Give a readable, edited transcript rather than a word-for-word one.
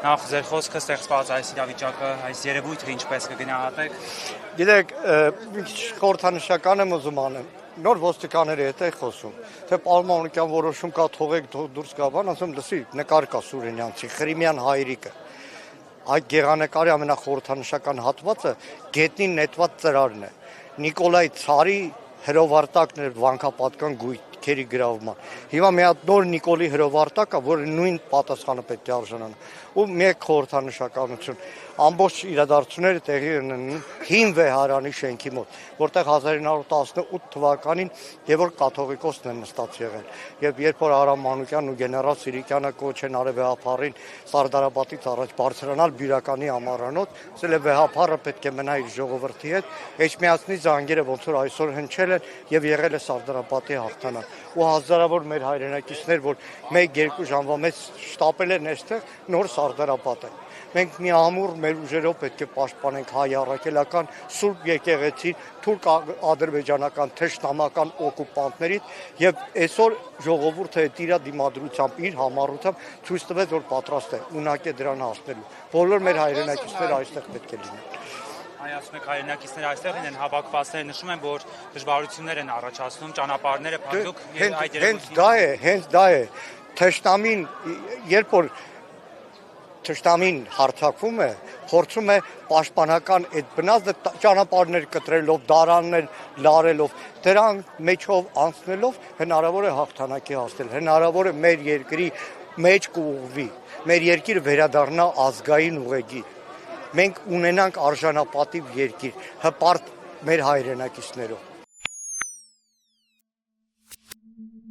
Նախ ձեր խոսքը ստեղծված այս իրավիճակը, այս երևույթը ինչպես կգնահատեք։ Գիտեք, խորհրդանշական եմ ուզում անեմ։ Նոր ոստիկանների հետ է խոսում, թե պարմանության որոշում կա, թողեք դուրս գա բան, ասում լսի, նկար կա Սուրենյանցի, Խրիմյան հայրիկը։ Այդ գեղանկարի ամենախորհրդանշական հատվածը գետնին նետված ծրարն է։ Նիկոլայ Ցարի հրովարտակն էր վանքապատկան գույքերի գրավման։ Հիմա մի հատ նոր Նիկոլի հրովարտակ է, որը նույն պատասխանը պետք է արժանանա։ Ու մեկ խորհրդանշականություն ամբողջ իրադարձությունները տեղի ունեն հին Վեհարանի շենքի մոտ, որտեղ 1918 թվականին Գևորգ կաթողիկոսն է նստած եղել։ Եվ երբ որ Արամ Մանուկյանն ու գեներալ Սիրիկյանը կոչ են արել Վեհափառին Սարդարապատից առաջ բարձրանալ Բյուրականի ամառանոց, ասել է Վեհափառը պետք է մնա իր ժողովրդի հետ, Էջմիածնի զանգերը ոնց որ այսօր հնչել են եւ եղել է Սարդարապատի հաղթանակ։ Ու հազարավոր մեր հայրենակիցներ, որ 1-2 ժամվա մեծ շտապել են այստեղ, նոր Սարդարապատ է։ Մենք մի ամուր մեր ուժերով պետք է պաշտպանենք հայ առաքելական Սուրբ եկեղեցին թուրք-ադրբեջանական թշնամական օկուպանտներից եւ այսօր ժողովուրդը իր դիմադրությամբ իր համառությամբ ցույց տվեց որ պատրաստ է ունակ է դրան հասնելու բոլոր մեր հայրենակիցները այստեղ պետք է լինեն Ասում եք հայրենակիցները այստեղ են հավաքվածները նշում են որ դժվարություններ են առաջացնում ճանապարհները փակվող եւ այդ հենց դա է թշնամին երբ որ Թշնամին հարձակվում է, փորձում է պաշտպանական այդ բնազդը ճանապարհներ կտրելով, դարաններ լարելով, դրան մեջով անցնելով հնարավոր է հաղթանակի հասնել, հնարավոր է մեր երկրի մեջ կուղղվի, մեր երկիրը վերադառնա ազգային ուղեգիր։ Մենք ունենանք արժանապատիվ երկիր, հպարտ մեր հայրենակիցներով։